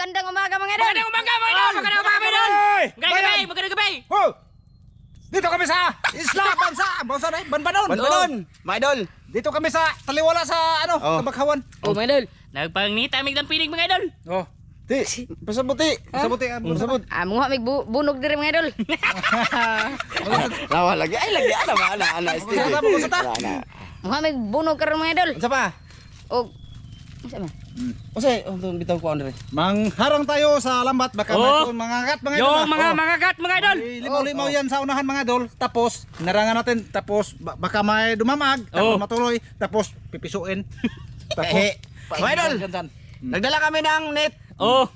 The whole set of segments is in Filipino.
Magandang umaga mga idol. Magandang umaga mga idol. Magandang umaga mga idol. Magandang gabi. Oh! Dito kami sa Isla Bansa na, Banbanon. Banbanon, mga idol. Dito kami sa Taliwala sa Kabakhawan. Oh mga idol. Nagpangita mig ng pinig mga idol. Oh. Ti, pasabuti. Pasabuti. Pasabut. Mga may bunog diri mga idol. Lawa lagi. Ay lagi ana steve. Mga may bunog karon mga idol. Unsa pa? Og Unsa man? Usay, bitaw ko andre. Mangharang tayo sa lambat baka Oh. may mangagat mga idol. Yung mga mangagat mga idol. Limaw-limaw yan sa unahan mga idol. Tapos narangan natin. Tapos baka may dumamag. Tapos matuloy. Tapos pipisuin. Tapos Mga idol, nagdala kami ng net. Oh,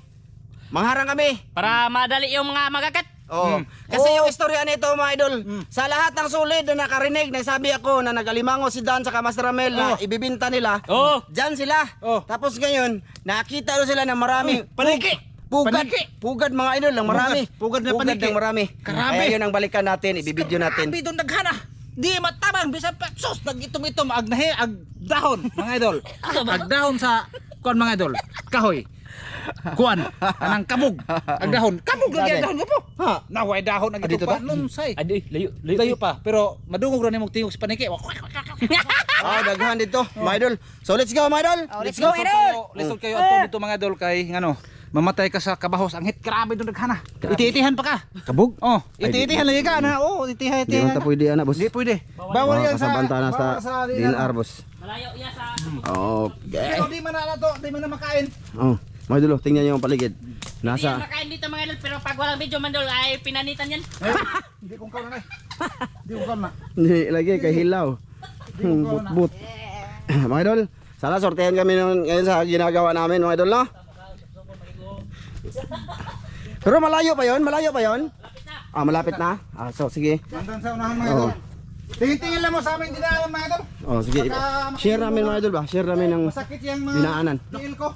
Mangharang kami. para madali yung mga magagat. Oo. Kasi yung istorya nito mga idol, sa lahat ng sulid na nakarinig, nagsabi ako na nagalimango si Dan sa Master Ramel na ibibinta nila. Oh. Diyan sila. Oh. Tapos ngayon, nakita doon sila ng marami. Paniki! Pugad mga idol ng marami. Pugad na paniki. ng marami. Karami. Kaya yun ang balikan natin, ibibidyo natin. Grabe doon naghana. Di matabang bisan pa sus nagitom-itom ag dahon mga idol. Ag dahon sa kuan mga idol. Kahoy. Kuan anang kabog. Ag dahon. Kabog lagi ang dahon ko po. Ha, naway dahon ag ito pa. Lunsay. Adoy, layo. Layo pa pero madungog ra nimo tingog sa paniki. Daghan dito, mga idol. So let's go mga idol. Let's go idol. Lisod kayo adto dito mga idol kay ngano. Mamatay ka sa kabahos ang hit grabe doon naghana. Iti-itihan pa ka. Kabog? Oh, iti-itihan lagi ka na. Oh, iti-itihan. Di pwede ana, boss. Di pwede. Bawal yan sa Kasabanta na sa DNR, boss. Malayo iya sa Okay. Pero di man na to, di man na makain. Oh, mga idol, tingnan niyo yung paligid. Hindi Nasa makain dito mga idol, pero pag walang video man idol ay pinanitan yan. Hindi kong kaon na. Di kong kaon na. Hindi lagi kay hilaw. But. Mga idol, sana sortehan kami ngayon sa ginagawa namin mga idol, no? Pero malayo pa yon? Malapit na? So sige. Nandan sa unahan mga idol. Tingin-tingin lang mo sa amin dinaanan mga idol. Oh, sige. Share namin mga idol ba? Share namin ng Masakit yung mga dinaanan. tiil ko.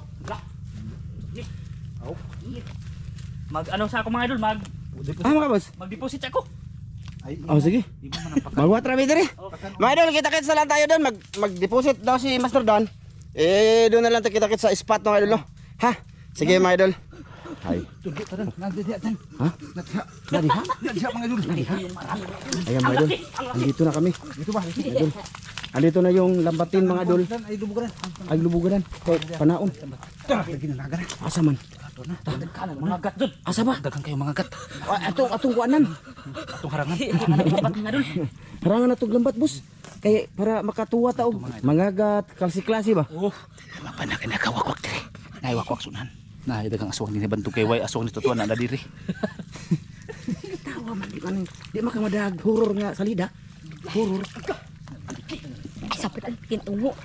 Ano sa ako mga idol, Mga boss. mag-deposit ako. Oh, sige. Magwat rami diri. Mga idol, kita-kits na lang tayo doon. Mag-deposit daw si Master Don. Doon na lang tayo kita-kits sa spot ng idol, no? Ha? Sige mga idol. Hay. Tugi tanan, nandiyan tan. Ha? Nadiha? Nandiyan mga idol. Ayan mga idol. Andito na kami. Dito ba? Idol. Andito na yung lambatin mga idol. Ay dubugan. Ay lubuganan. Panaon. Lagi na naga na. Asa man? Kanan mga gat doon. Asa ba? Dagang kayo mga gat. Atong kuanan. Atong harangan. Mga idol. Harangan na tong lambat, boss. Kaya para makatuwa tao. Mangagat, klase-klase ba? Oh, mapana ka nakawakwak dire. Naiwakwak sunan. Nah, dagang aswang din bantu kay way aswang ni tutuan na diri. Tawa man di man. Di makamadag horror nga salida. Horror. Sapit ang kintungo.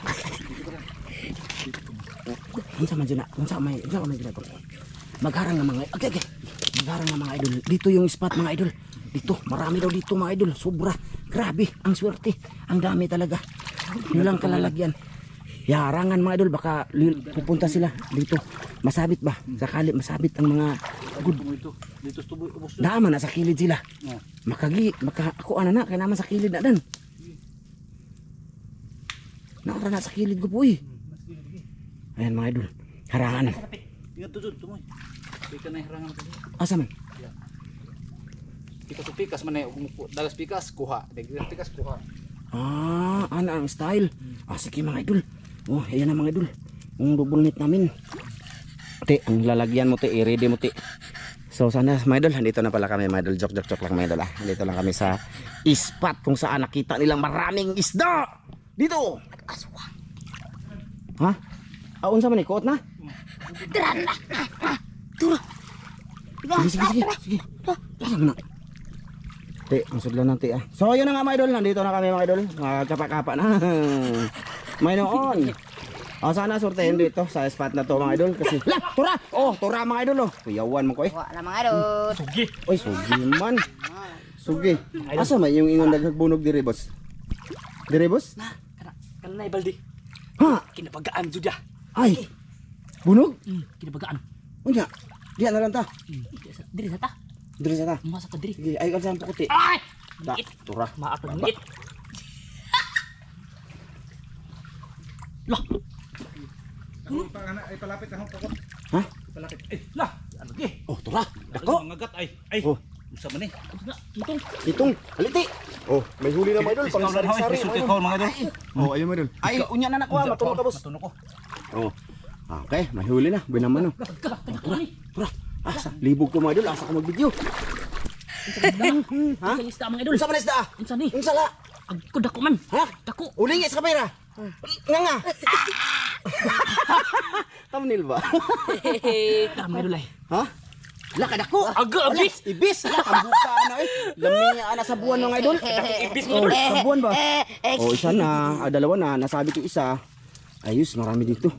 Unsa man dyan na? Unsa may ginagawa? Magharang nga mga okay. Magharang nga mga idol. Dito yung spot mga idol. Dito, marami daw dito mga idol. Sobra. Grabe, ang swerte. Ang dami talaga. Yun lang kalalagyan. Harangan mga idol, baka pupunta sila dito. Masabit ba? Sakali masabit ang mga good. Dito tubo ubos. Dama na sa kilid sila. Ako ana na kay naman sa kilid na dan. Naara na sa kilid ko po eh. Ayan mga idol. Harangan. Ingat to jud tumoy. Pika na harangan ko. Asa man? Pika to pikas man dalas pikas kuha. Dagdag pikas kuha. Ana ang style. Sige mga idol. Oh, ayan na mga idol. Ang double net namin. Te, ang lalagyan mo te, i-ready mo te. So sana mga idol, andito na pala kami mga idol. Joke lang mga idol ah. Andito lang kami sa spot kung saan nakita nilang maraming isda. Dito. Aswang. Ha? Unsa man ikot na? Tara na. Tara. Sige. Asa man na? Te, ang sudlan ng te ah. So yun na nga mga idol, nandito na kami mga idol. Kapa-kapa na. May noon. Sana sortehin dito sa spot na to mga idol kasi tura! Tura mga idol oh. Kuyawan mo ko eh. Wala mga idol. Sugi. Oy, sugi man. Sugi. Asa man yung ingon daghagbunog diri boss? Diri boss? Na, kana na baldi. Ha? Kinapagaan jud ya. Ay. Bunog? Kinapagaan. Unya. Diyan na lang ta. Diri sa ta. Diri sa ta. Masa ka diri. Sige, ay kan sa puti. Ay! Da, tura. Maak ng ngit. Lah, Ay palapit na hong pokot. Ha? Palapit. Lah, ano gi? Oh, tura. Dako. Dako. Mga gat ay. Oh. Unsa man ni? Itong. Itong, haliti. Oh, may huli na mga idol. Pang sari-sari. Sulti ko mga idol. Oh, ayun mga idol. Ay, unya na nakuha. Matulog ka, boss. Matunog ko. Oh. Okay, may huli na. Binaman, oh. Tura. Asa, libog ko mga idol. Asa ko mag-video. Ha? Kalista mga idol. Unsa man isda? Unsa ni? Unsa la? Agko dako man. Ha? Dako. Uling sa kamera. Nga. Thumbnail ba? Tara mga idol ay. Ha? Laka dako. Aga, abis. Ibis. Kambuka na eh. Lami ana sa buwan mga idol. Ibis Oh, sa buwan ba? Oh, isa na. Dalawa na. Nasabi ko isa. Ayos, marami dito.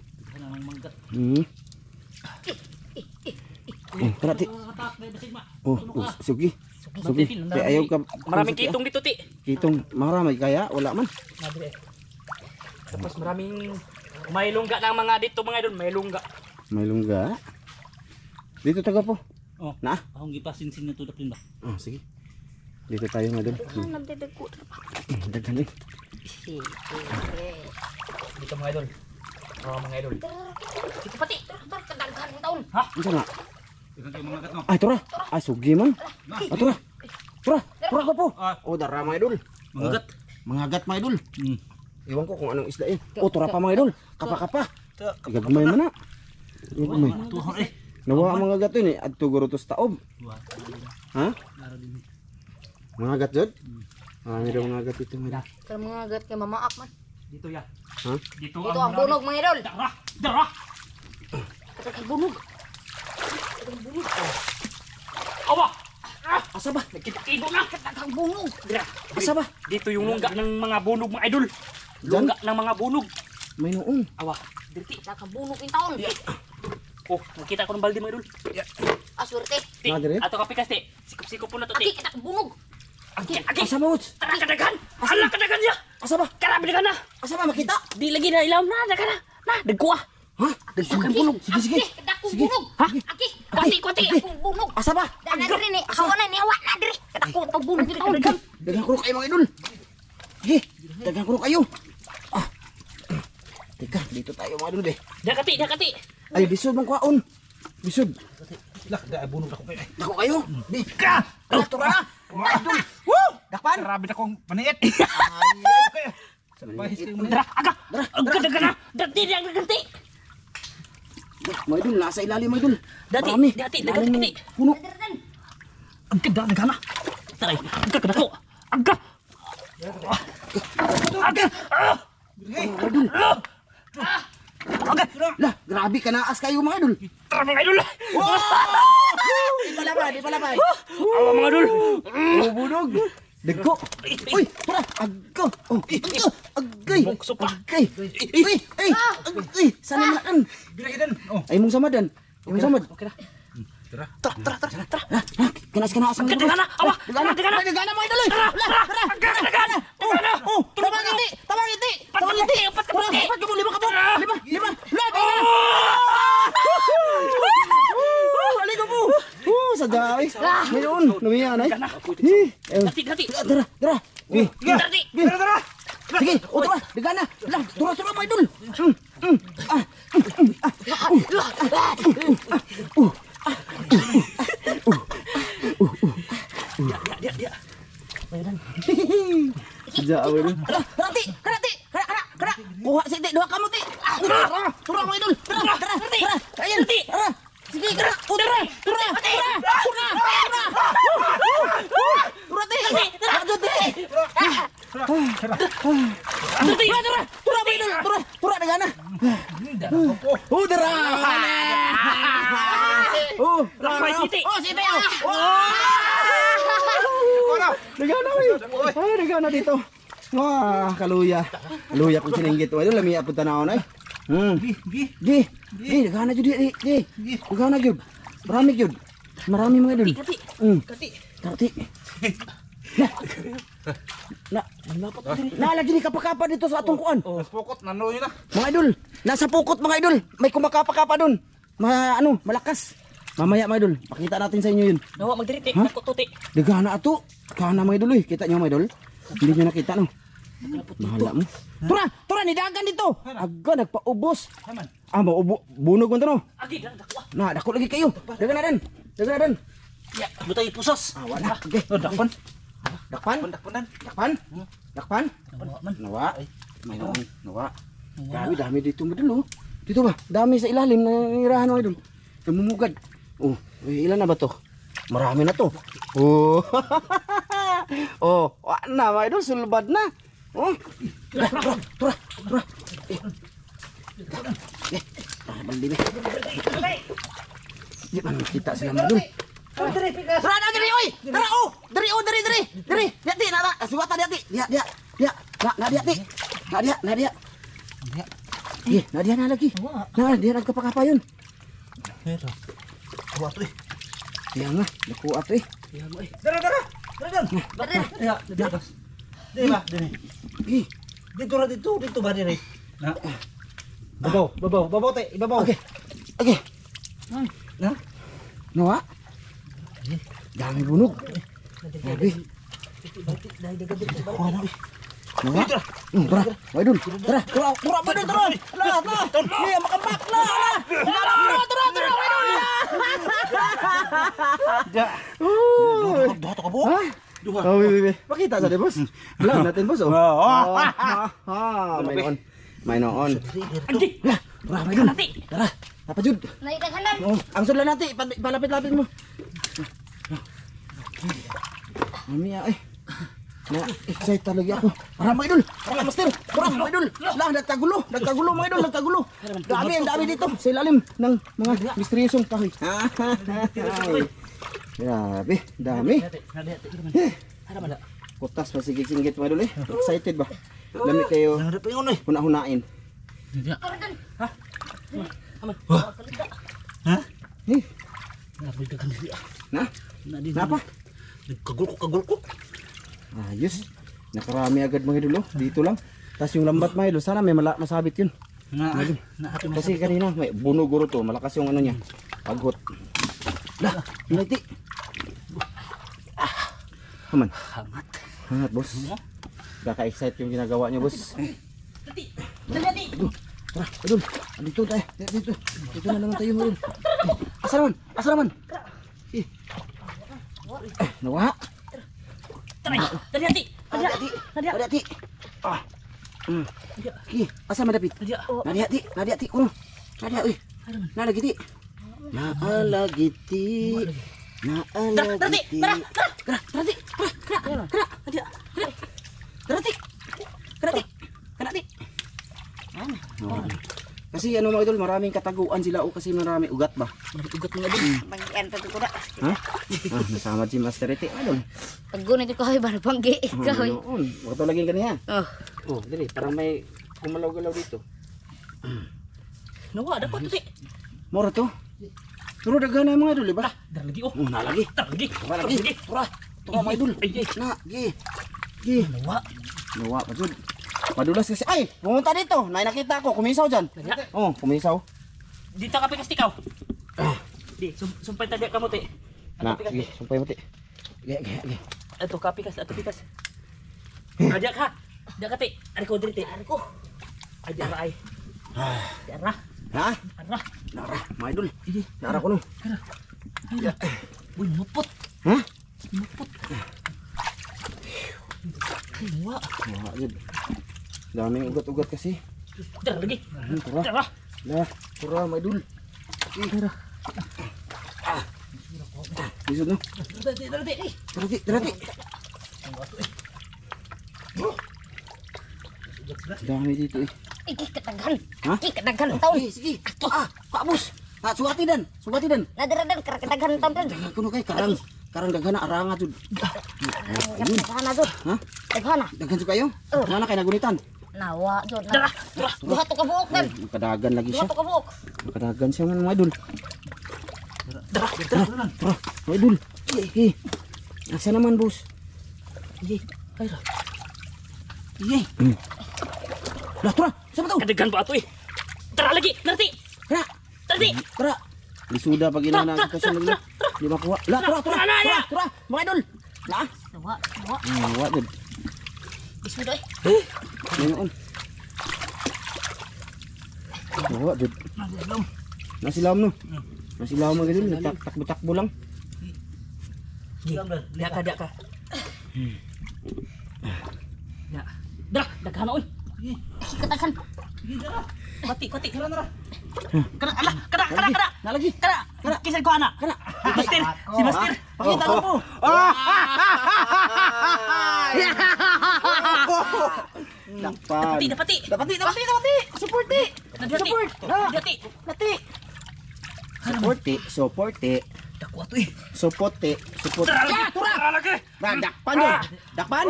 Oh, karati. Oh, sugi. Sugi. Kaya ayaw ka. Maraming kitong dito, ti. Kitong marami kaya wala man. Tapos maraming may lungga ng mga dito mga idol, may lungga. May lungga. Dito taga po. Oh. Na? Akong gipasinsin na tudak din ba? Oh, sige. Dito tayo mga idol. Nagdadagko. Daghan eh. Dito mga idol. Oh, mga idol. Dito pati. Kadaghan ng taon. Unsa na? Ikan kayo mga gat no. Ay, tura. Ay, sugi man. Tura. Tura ko po. Ah. Oh, dara mga idol. Mga gat. Mga gat mga idol. Hmm. Ewan ko kung anong isda eh. Oh, tura pa mga idol. Kapa-kapa. Gagmay man na. Gagmay. Tuhon eh. Nawa ang mga gat yun eh. At tuguro to sa taob. Ha? Mga gat jod? Marami daw mga gat ito. Mga Kaya mga agat kay mamaak man. Dito ya. ha? Dito Dito ang bunog mga idol. Dara. Dara. Ito ang bunog. Awa. Asa ba? Nagkitigo na. Ang bunog. Dira. Asa ba? Dito yung lungga ng mga bunog mga idol. Diyan? Lungga ng mga bunog. May noong. Awa. Dirti. Nakabunog yung taon. Oh, nakita ko ng balde mga idol. Aswerte. Ti, Madre? ato kapikas ti. Sikop-sikop po na to Aki ti. kita bunog. Agi, agi. Asa ba, Uts? Tara kadagan. Ala kadagan ya. Asa ba? Karabi na. Asa ba? Makita? Di lagi na ilam na dagan na. Na, dagko ah. Ha? Dagsugan bunog. Sige, sige. Aki kadakong Sige. bunog. Ha? Aki. Kwati, kwati. Akong bunog. Asa ba? Dana diri ni. Hawa na ni hawa na diri. Kadakong to bunog yung taon. Dagang kurok kayo mga idol. Sige, dagang kurok kayo. Ah. Teka, dito tayo mga idol be. Dakati, dakati. Ay, bisod mong kwaon. Bisod. Lah, da bunog ako eh. Dako kayo. Di. Ka! Tura na. Mga idol. Woo! Dakpan. Grabe na kong paniit. Ay, Bahis kayo mo. Dara, aga. Aga dagan na. Dati di ang daganti. mga idol, nasa ilalim mga idol. Dati, Marami. dati, Ilalim dati. ng puno. Ang ganda dagan na. Tara, aga kadako. Aga. Aga. Mga idol. Aga. Lah, grabe kanaas kayo mga idol. Tara mga idol. Di palabay, di palabay. Awa mga idol. Oh, bunog. Deko. Uy, tara, agko. Oh, agay. Bukso pa. Agay. Uy, ay, agay. Sana makan. Biragidan. Oh. Ay mong samadan. Ay mong samad. Okay na. Tara. Tara. Kanas-kanas Ang ganda na. Awa. Dagan Dagan na. na mga idol. Tara. Aga dagan. Oh, tabang ngiti. Tabang ngiti. Tabang ngiti. Pat kapati. Pat ka mo, lima ka po. Lima. Halika po. Sagay. Mayroon. Lumiyan ay. Dati. Tara. Dati. Tara. Sige, tara. Dagan na. Lang, tara mga idol. Dia. Sejak awal ni. Karati. Kuha si Tik, dua kamu Tik. Turun mga idol. Tara. Ayan. Tara. Sige, tara. Tara. Turun Tik. Lanjut Tik. Turun mga idol. Turun dengan na. Tara. Lakay Siti. Oh, Siti. Nagana ay. Nagana dito. Wah, kaluya. Kaluya kung sininggit. Idol, lami apod tanaw na eh. Gi. Nagana jud di. Nagana jud. Marami mga idol. Kati. Na lagi ni kapakapa dito sa atong kuan. Mas pokot nano yun na. Mga idol, nasa pukot mga idol. May kumakapa-kapa doon. Malakas. Mamaya mga idol, pakita natin sa inyo yun. Nawa magdiriti. Ha? Ako tuti. Dagana ato. Kana mga idol eh. Kita nyo mga idol? Hindi nyo nakita no? Mahala mo. Tura, nidagan dito. Aga, nagpaubos. Haman. Maubo. Bunog mo ito, no? Agi, dako. Na, dako lagi kayo. Dagan na din. Dagan na din. Ya, butay pusos. Wala. Okay. Oh, dakpan. Dakpan? Dakpanan. Dakpan? Dakpan? Nawa. May naon. Nawa. Dami dito madul, oh. Dito ba? Dami sa ilalim na nirahan mo, idol. Namumugad. Oh, ilan na ba to? Marami na to. Oh. Oh, na, mga idol, sulbad na. Oh. Tura. Balik. Di man kita sila madul. Tara na diri oy. Tara oh. Diri. Diati na. Suwata diati. Dia. Na diati. Na dia. Na dia na lagi. Na dia nagkapakapa yun. Pero. Kuha to eh. Iya nga, naku ato eh. Dara. Ya, di atas. Di ba? Dini. Dito ba diri? Na. Babaw te, ibabaw. Okay. Na. Nawa. Dami bunog. Grabe. Nawa. Tara. Wai dul. Tara. Lah. Ni makabak lah. Tara. Wai dul. Duha to ka buok. Ha? Duha. Oh, pakita sa bos. Lang natin bos oh. May noon. Agi. Lah, tara, may dul. Tara. Apa jud? Naidaghanan. Oh, ang sudlan natin, palapit-lapit mo. Mami eh. Na-excite talaga ako. Para mga idol, para master, para mga idol. Lang, nagkagulo mga idol, nagkagulo. Dami dito sa ilalim ng mga misteryosong kahoy. Grabe, dami. Kutas pa sigit-singgit mga idol eh. Excited ba? Lami kayo Nang pingon eh. huna-hunain. Kargan. Ha? Eh, Nabigdagan diri. na? Napa? Kagul ko. Ayos. Nakarami agad mga idol oh. Dito lang. Tapos yung lambat mga idol, sana may masabit yun. Na ato na. Kasi kanina may bunog guro to, malakas yung ano niya. Pagot. Lah, inati. Haman. Hangat boss. Kaka-excite yung ginagawa niyo boss. Dali. Tara, idol. Dito tayo. Dito na naman tayo idol. Asa naman? Nawa. Dali. Hati. Asa madapit? Nadi kuno. Nadi uy. Nalagiti. Kasi ano mga idol, maraming kataguan sila o kasi marami ugat ba? Ugat mga idol. Banggian pa ko na. Ha? Nasama si Master Ete. Ano? Paggun ito kahoy ba banggi kahoy. Noon, waktu lagi kaniya. Oh. Oh, dali, parang may kumalaw-galaw dito. Nawa, dapat to. Mora to. Pero daghan na mga idol, di ba? Dar lagi oh. Oh, nalagi. Dar lagi. Lagi. Tura mga idol. Ay. Na, gi. Nawa. Nawa pa jud. Madulas kasi. Ay, pumunta dito. Nakita ko, kumisaw dyan. Oh, kumisaw. Dito ka pikas tikaw. Di, sumpay tadi kamu te. Na, gi, sumpay mati. Gi. Ato ka pikas, ato pikas. Ajak ka. Ajak ka te. Ari ko diri te. Ari ko. Ajak ra ay. Ajak ra. Ha? Ara. Nara, mga idol. Nara ko no. Uy, mupot. Ha? Mupot. Nawa. Nawa jud. Daming ugat-ugat kasi. Dar lagi. Tura. Dar ra. Nah, tura mga idol. Tura. Lisod no? Darati. Dami dito eh. Iki kataghan. Ha? Iki kataghan taon. Sige. Kabus. Suwati dan. Nadiradan kataghan taon tan. Jangan kuno kay karang daghana aranga jud. Kataghan jud. Ha? Daghana. Daghan jud kayo? Mana kay nagunitan? Nawa jud. Dar. Duha to ka buok dan. Makadagan lagi Duha siya. to ka buok. Makadagan siya mga idol. Dar. Tara, mga idol. Sige. Asa naman, boss? Iya. Ay ra. Iya. Lah, tara. Sama to? Kadegan pa ato eh. Tara lagi. Narti. Tara. Narti. Tara. Lisuda pag ina na kita sa lagi. Di makuha. Lah, tara. Mga idol. Lah. Nawa. Nawa jud. Isudo eh. Ngayon. Bawa, jud. Nasilam no. Nasilam mga idol, takbo-takbo lang. Diya ka. Ya. Dah, daghan oy. Katakan. Kati. Kana. Nalagi. Kana. Kisah ko anak. Kana. Master, si Master. Pakita ko po. Dapat. Dapati. Suporti. Support. Lati. Suporti. Dako ato eh. Suporti. Tura lagi. Dakpan yun. Dakpan.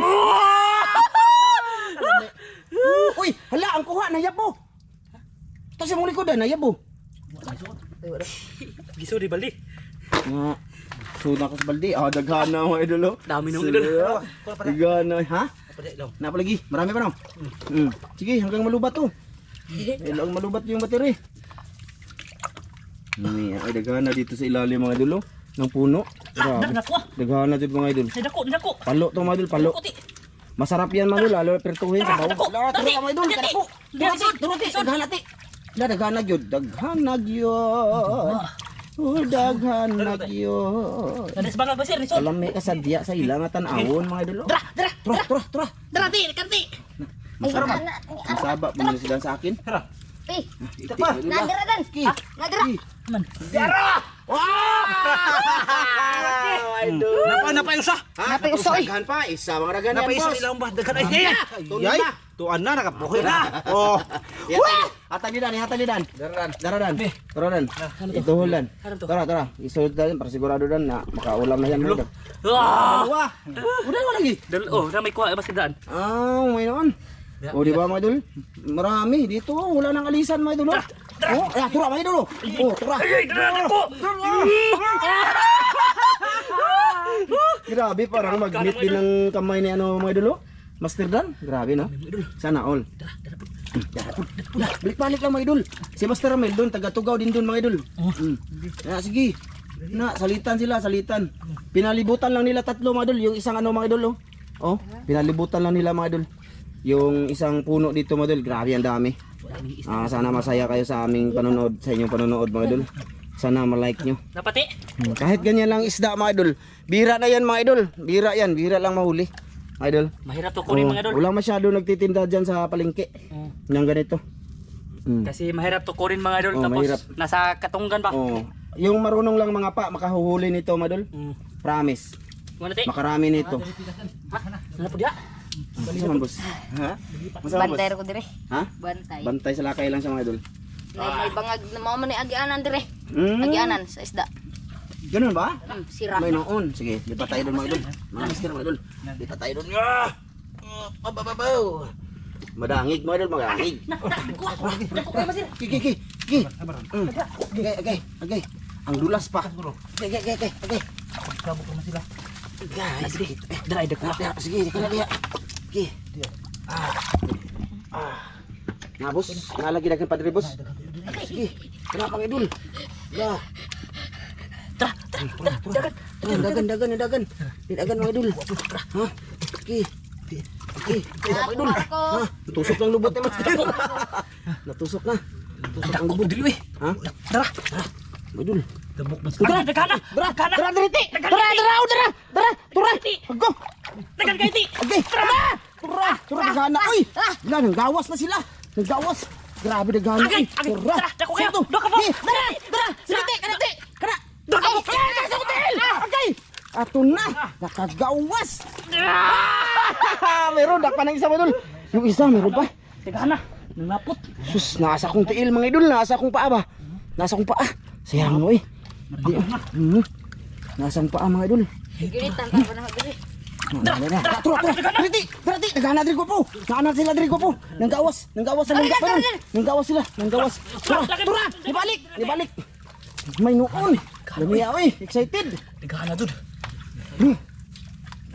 Uy, hala, ang kuha, nayabo. Tapos yung likodan, nayabo. Giso di bali. Nga. Suna ko sa baldi. Daghana mga idol. Dami nung idol. Daghana. Ha? Napa lagi? Marami pa no? Sige, hanggang malubat to. Ilang malubat yung bateri. Ay, daghana dito sa ilalim mga idol. Ng puno. Daghana dito mga idol. Dako. Palo to mga idol, palo. Masarap yan mga idol, lalo pertuhin sa bawah. Turo ka mga idol, kadako. Turuti, daghana ti. Daghana gyud, daghana gyud. Daghana gyud. Ada sebangal basir ni Sol. Lami ka sadya sa ilang tan-awon mga idol. Tura. Dara kanti. Masaba mo sila sa akin. Eh, Ito pa. nadira dan. Nadira. Man. Napay usa. Napay usa, oy. Daghan pa, isa mga daghan yan, Napay isa boss. ilang ba daghan ay. Yay! Tuan na nakapukoy na. Oh. Hatan ni Dan. Daradan. Ituhulan. Tara. Isulod dan para sigurado dan na makaulam na yan. Wah. Udah lagi. Ramai kuha mas kedaan. May noon. Di ba mga idol? Marami dito, wala nang alisan mga idol. Tura mga idol. Tura. Grabe, parang mag-meet din ng kamay ni mga idol. Master Dan, grabe no? Sana all. Balik-balik lang mga idol. Si Master Ramel doon, taga-Tugaw din doon mga idol. Sige. Salitan. Pinalibutan lang nila tatlo mga idol. Yung isang mga idol. Pinalibutan lang nila mga idol. Yung isang puno dito mga idol. Grabe, ang dami. Sana masaya kayo sa aming panonood, sa inyong panonood mga idol. Sana ma-like nyo. Napati. Kahit ganyan lang isda mga idol. Bira na yan mga idol. Bira lang mahuli. Idol. Mahirap to kunin mga idol. Wala masyado nagtitinda dyan sa palengke. Ng ganito. Kasi mahirap to kunin mga idol. Tapos mahirap. nasa katunggan pa. Yung marunong lang mga pa, makahuhuli nito mga idol. Promise. Makarami nito. Ano po dia? Masaman boss. Ha? Masaman boss. Bantay ko dire. Ha? Bantay. Bantay sa lakay lang sa mga idol. May bangag na mao man ni agianan dire. Mm. Agianan sa isda. Ganun ba? Sira. May noon. Sige, lipat tayo doon mga idol. Mga mister mga idol. Lipat tayo doon. Madangig mga idol, madangig. Kiki. Okay. Ang dulas pa. Okay. Kabuk naman sila. Guys, sige. Dara ida kuha. Sige, kana dia. Okay. Nah, bos, nalagi dagan padre bos. Sige. Kenapa mga idol? Ya. Dagan mga idol. Ha? Okay. Mga idol. Ha? Tusok lang lubot mas. Natusok na. Tusok ang lubot dili eh. Ha? Dara. Mga idol. Debok mas. Dara. Dara diriti. Dara. Go. Dagan kay ti. Okay. Tura dagana. Uy. Wala nang gawas na sila. Naggawas. Grabe dagana. Dara. Dako kayo. Doko po. Dara. Diriti. Kana. Doko po. Okay. Ato na. Nakagawas. Meron dakpan ng isa mga idol. Yung isa meron pa. Dagan na. Nangapot. Sus, nasa kong tiil mga idol. Nasa kong paa ba? Nasa kong paa. Sayang mo eh. Nasa kong paa mga idol. Gilitan ka na dire. Tura. Diriti. Naghahanap diri ko po. Naghahanap sila diri ko po. Nanggawas sa lungga pa nun. Nanggawas sila. Tura. Nibalik. May noon. Lumiya oy. Excited. Dagan na dud.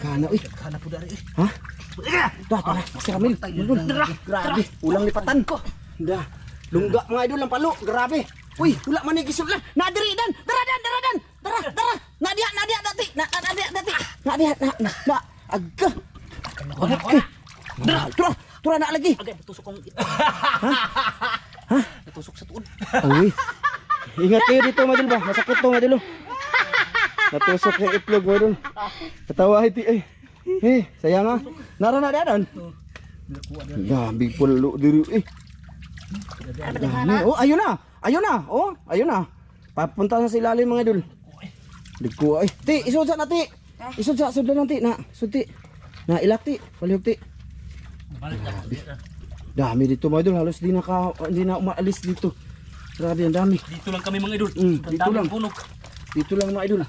Kana oy. Kana po dari. Ha? Tara. Master Ramil. Grabe. Ulang lipatan. Dah. Lungga mga idol ang palo. Grabe. Uy, wala man ni gisod lang. Nadiri dan. Dara. Nadia dati. Nadia. Aga. Dara. tura na lagi. Agay, natusok kong... Natusok sa tuod. Uy. Ingat kayo dito mga idol ba? Masakit to mga idol. Natusok yung itlog mga idol. Katawa iti ay. Sayang ah. Nara na dadan. Gabi pulo diri eh. Dami. Oh, ayun na. Ayun na. Oh, ayun na. Papunta na sa ilalim mga idol. Diko ay. Ti, isud sa nati. Isud sa sud nanti na. Sud ti. Na ilak ti. Palihog ti. Dami dito mga idol. Halos di na umaalis dito. Grabe ang dami. Dito lang kami mga idol. Dito lang. Punog. Dito lang mga idol.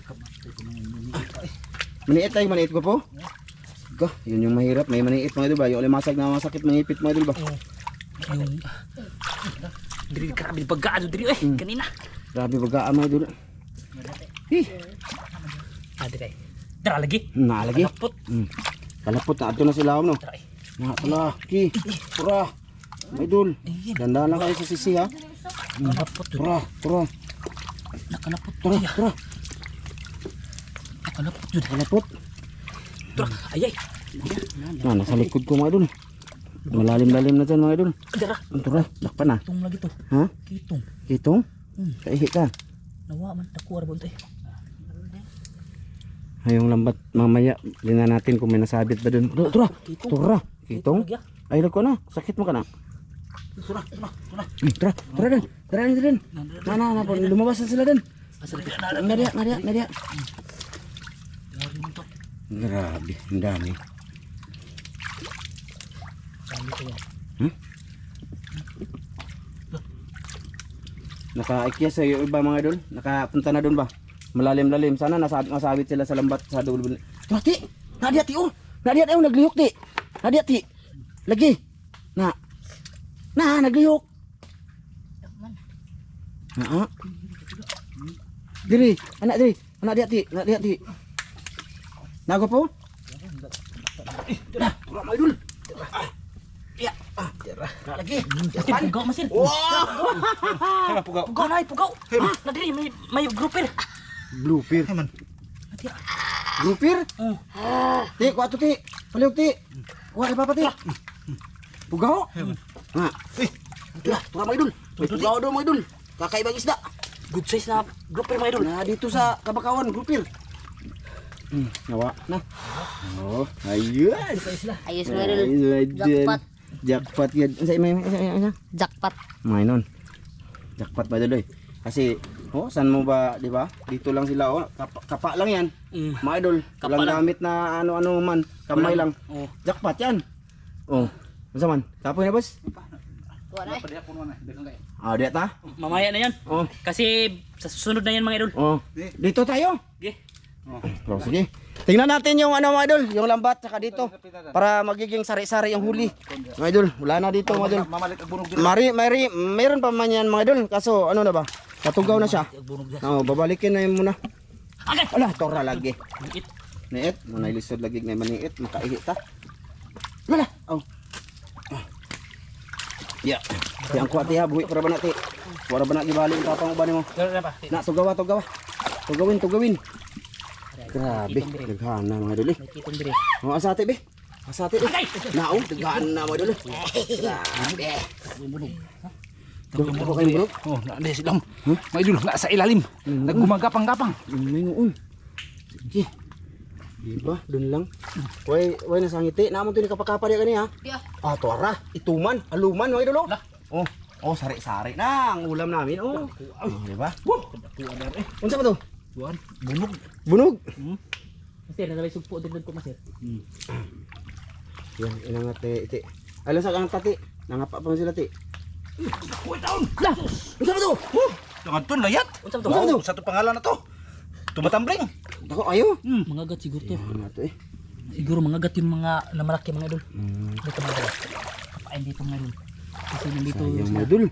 Maniit tayo, maniit ko po. Yun yung mahirap, may maniit mga idol ba? Yung alimasag na masakit manipit mga idol ba? Yung... Diri grabe pagkaan diri kanina. Grabe bagaan mga idol. Diri. Dara lagi. Nalagi. Kalapot. Kalapot na ato na sila no. Dara. Pala, ki. Pura. Mga idol. Ganda lang kayo sa sisi ha. Kalapot. Pura. Nakalapot. Pura. Nakalapot jud. Kalapot. Dara. Ayay. Nasa likod ko mga idol. Malalim-lalim na dyan mga idol. Dara. Pura. Lakpan na. Kitong lagi to. Ha? Kitong. Kitong? Kaihi ka. Nawa man takuar bon tay. Yung lambat mamaya. Lina natin kung may nasabit ba dun. Tura. Tura. Kitong? Ay, ko na. Sakit mo ka na. Tara. Tara din. Tara din. Na, lumabas na sila din. Asa lagi Nadia. Grabe, ang dami. Naka-ikyas yung iba mga idol. Nakapunta na doon ba? Malalim-lalim. Sana nasabit sila sa lambat sa dulo. Ti, Nadia ti oh. Nadia ti oh, naglihok ti. Nadia ti. Lagi. Na, naglihok. Diri, anak dia ti. Nago po? Tura mga idol. Ya, lagi. Pugaw masin. Pugaw na, pugaw. Nadiri may grouper. Blupir. Blupir? Ti, kuha to ti. Palihog ti. Kuha na papa ti. Pugaw? Ha. Tura mga idol. May pugaw daw mga idol. Kakaibang isda. Good size na grouper mga idol. Na dito sa Kabakawan, Blupir. Nawa na. Oh, ayun. Ayos mo idol. Jackpot. Jackpot yan. May Jackpot. Mainon. Jackpot ba daloy? Kasi saan mo ba, di ba? Dito lang sila kapa lang yan. Mga idol, walang gamit na ano-ano man, kamay lang. Jackpot yan. Masa man? Kapoy na boss? Wala. Diya ta? Mamaya na yan. Kasi sa susunod na yan mga idol. Dito tayo. Okay. Sige. Tingnan natin yung mga idol, yung lambat saka dito para magiging sari-sari yung huli. Mga idol, wala na dito mga idol. Meron pa man yan mga idol, kaso ano na ba? Katugaw na siya. Babalikin na yun muna. Okay. Wala, tora lagi. Niit. Niit, muna ilisod lagi ngay maniit, makaihi ta. Wala. Ya. Yang kuat ya, buhi para ba nati? Para ba na gibali ang tapang uban mo? Na tugawa. Tugawin. Grabe, daghana mga idol. Kitong diri. Asate be. Nao, daghana mga idol. Grabe. Ako kayo bro? Naanda sila. Mga idol, nasa ilalim. Naggumagapang-gapang. Ngayon. Sige. Diba? Doon lang. Way nasangiti. Naman ito ni kapakapa niya kani ha? Tuara. Ituman. Aluman mga idol. Sari-sari na. Ang ulam namin. Diba? Unsa ba to? Bunog. Masir, na may sugpo din ko masir. Yan, inangat ti. Alam sa kang tati. Nangapa pa man sila ti. Uy, taon! Unsa ba to? Tangan to, layat! Unsa to? Wow, sa to pangalan na to. Tumatambling! Dako ayo. Mga gat siguro to. Ano to eh? Siguro mga gat yung mga namalaki mga idol. Dito mga idol. Kapain dito mga idol. Kasi nandito Sayang madul.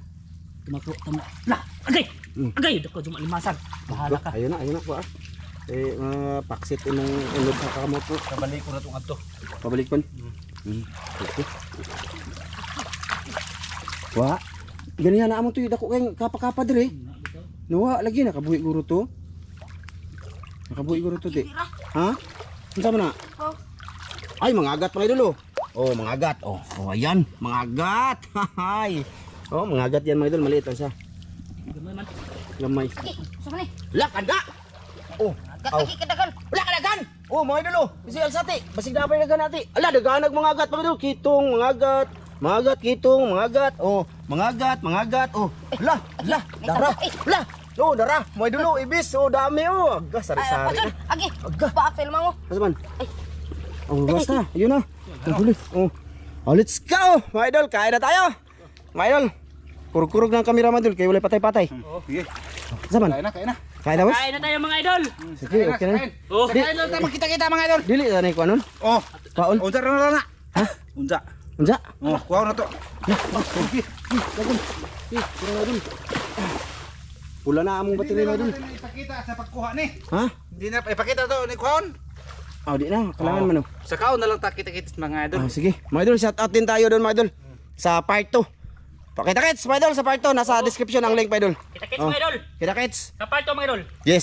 Agay! Dako juma limasan. Bahala ka. Ayun na po ah. Paksit inong ulod sa kamot po. Kabalik ko na itong ato. Pabalik kon. Okay. Wa. Ganyan na amo to dako kay kapa-kapa dire. Nawa lagi nakabuhi guro to. Nakabuhi guro to ti. Ha? Unsa man na? Ay mga agat mga idol. Oh, mga agat. Oh, ayan, mga agat. Hahay. Oh, mga agat yan mga idol, maliit lang siya. Gamay man. Gamay. Lagi, sama ni. Lakada. Oh, Lagi kadagan. wala ka dagan. Oh, mga idol, oh. Bisi alsati. Basig na pa dagan nati. Ala, daganag mga agat mga idol. Kitong, mga agat. Mga agat, kitong, mga agat. Oh, mga agat, mga agat. Oh, ala, dara. Ala. Oh, dara. Mga idol, oh, ibis. Oh, dami oh. Aga, sari-sari. Pasol, agi. Aga. Paapel mo. Kasaman? Oh, basta. Ayun na. Ang huli. Oh. Oh, let's go. Mga idol, kain na tayo. Mga idol. Kurug-kurug ng kamera mga idol. Kaya wala patay-patay. Oh, sige. Kasaman? Kain na, kain na. Kain na, boss? Kain na tayo mga idol. Sige, okay na. Oh, Kain na tayo magkita-kita mga idol. Dili na ni ko anon. Oh, Kaon. unsa ra na. Ha? Unsa. Unsa? Oh, kuha na to. Pula na among battery mga idol. Ipakita sa pagkuha ni. Ha? Hindi na ipakita to ni kuhaon. Oh, di na. Kailangan man. Sa kaon na lang ta kita-kita mga idol. Ah, sige. Mga idol, shout out din tayo doon mga idol. Sa part 2. Pakita-kits mga idol sa part 2. Nasa description ang link mga idol. kita-kits mga idol. Kita-kits. Sa part 2 mga idol. Yes.